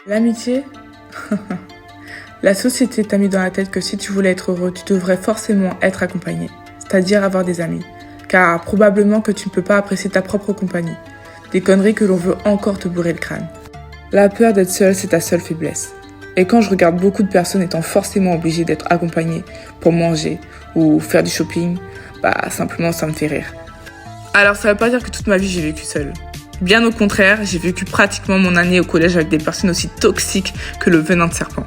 L'amitié? La société t'a mis dans la tête que si tu voulais être heureux, tu devrais forcément être accompagné, c'est-à-dire avoir des amis. Car probablement que tu ne peux pas apprécier ta propre compagnie. Des conneries que l'on veut encore te bourrer le crâne. La peur d'être seul, c'est ta seule faiblesse. Et quand je regarde beaucoup de personnes étant forcément obligées d'être accompagnées pour manger ou faire du shopping, simplement ça me fait rire. Alors ça veut pas dire que toute ma vie j'ai vécu seule. Bien au contraire, j'ai vécu pratiquement mon année au collège avec des personnes aussi toxiques que le venin de serpent.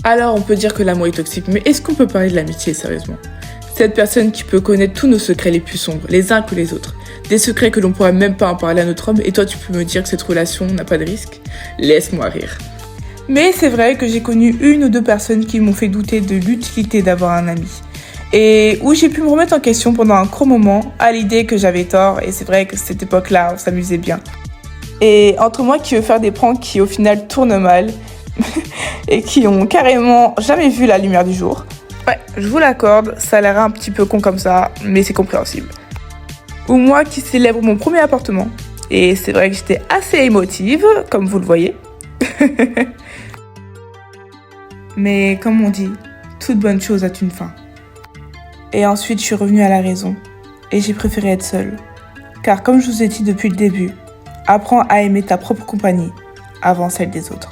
Alors on peut dire que l'amour est toxique, mais est-ce qu'on peut parler de l'amitié sérieusement? Cette personne qui peut connaître tous nos secrets les plus sombres, les uns que les autres. Des secrets que l'on pourrait même pas en parler à notre homme, et toi tu peux me dire que cette relation n'a pas de risque? Laisse-moi rire. Mais c'est vrai que j'ai connu une ou deux personnes qui m'ont fait douter de l'utilité d'avoir un ami. Et où j'ai pu me remettre en question pendant un gros moment à l'idée que j'avais tort, et c'est vrai que cette époque-là, on s'amusait bien. Et entre moi qui veux faire des pranks qui au final tournent mal, et qui ont carrément jamais vu la lumière du jour, ouais, je vous l'accorde, ça a l'air un petit peu con comme ça, mais c'est compréhensible. Ou moi qui célèbre mon premier appartement, et c'est vrai que j'étais assez émotive, comme vous le voyez. Mais comme on dit, toute bonne chose a une fin. Et ensuite, je suis revenue à la raison. Et j'ai préféré être seule. Car comme je vous ai dit depuis le début, apprends à aimer ta propre compagnie avant celle des autres.